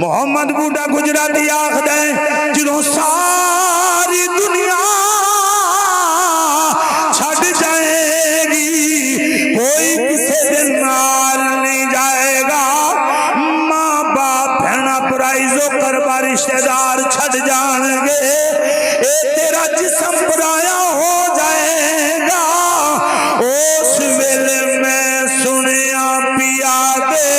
मोहम्मद बूढ़ा गुजराती आखद जो सारी दुनिया छड़ जाएगी कोई किसी दिन नाल नहीं जाएगा। माँ बाप भैना पराइजो करबा रिश्तेदार छड़ जाएंगे, तेरा जिस्म पराया हो जाएगा। उस वेले मैं सुनिया पिया दे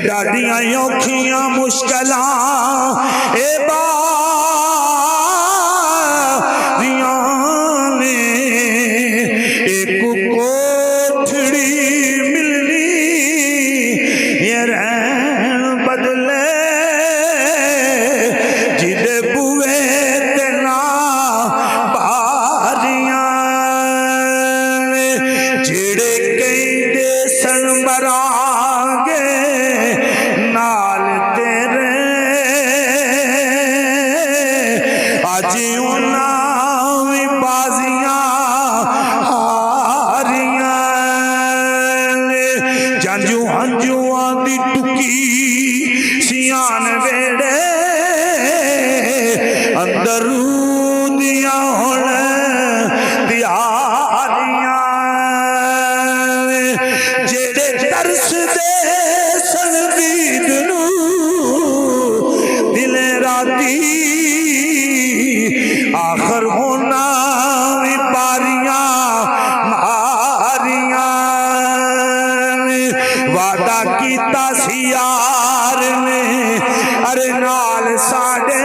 डाडियां औखियां मुश्किलां ए बारियां ने एक कोठड़ी मिलनी ये रहन बदले जिदे बुए ते ना बारियां जेड़े कहते सन मरांगे नाल तेरे अज उन्हां बाजियां हारियां जंजू हंजुआं दी टुकी सियान वेड़े अंदर दिया हुण दियारियां जेड़े तरस दे सन दीद नू दिले राती आखर होना भी पारियां मारियां वादा कीता सी यार ने अरे नाल साडे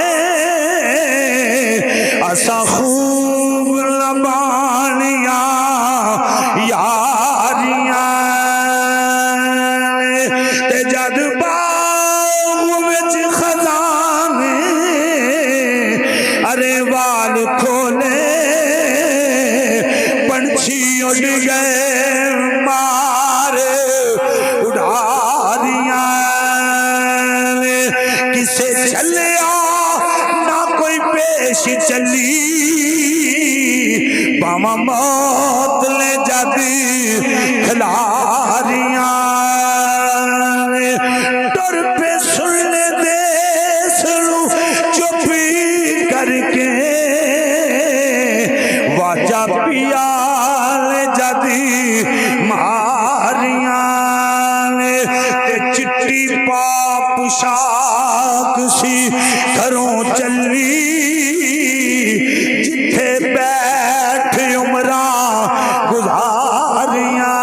असा खूब लबानिया यारियां ते जद बाग विच खजाने अरे वाल खोले पंछी उड़ गए मार उड़ारियां किसे चलिया ना कोई पेश चली बामा मौत ले जाती खिलारियां टुर पे सुन ले दे सुनू चुपी करके वाजा पिया ले जाती मारियां चिट्टी पाप शाक सी घरों चली जिथे बैठ उमरा गुजारियां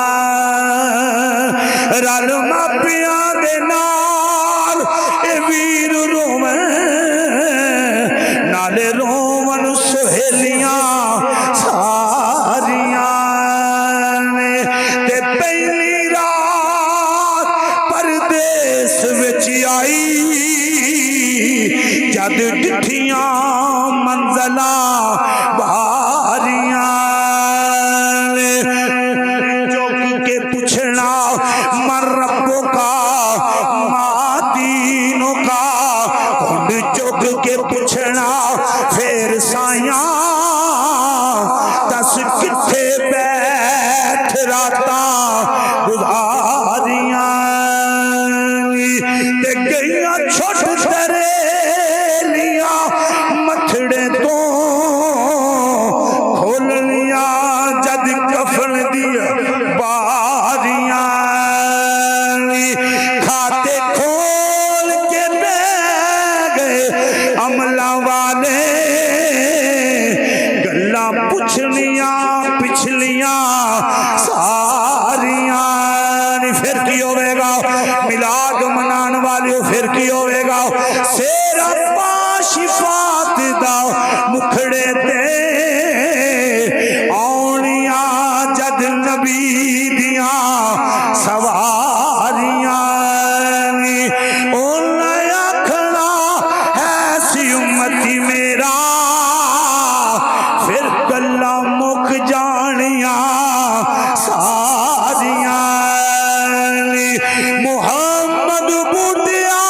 रल मापिया दे नाल ए वीर रोवन नाले रोवन सहेलियां सारियां ते पहली रात परदेस विच आई जद डिठियां मंजला बारियां चौक के पूछना मर रब्बों का माँ दीनों का हुंड चौक के पूछना फिर साया दस किथे बैठ राता गुजारियां ते गईयां छोट तरेलियां मथड़े तो खोल लिया जद कफन दी बारियां खाते खोल के बह गए अमला वाले गल्ला पुछनियां पिछलियां सारियां फिर की होवेगा मिलाद मनाने वाले फिर की होवेगा सेरा पाशिफात दा मुखड़े ते आउनिया जद नबी दियां सवारियां उन्हें आखना है सी उम्मती मेरा फिर गल्ला मुक जानिया सारियां मोहम्मद बूढ़िया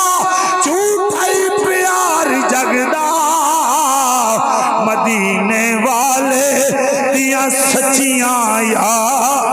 झूठा ही पिया या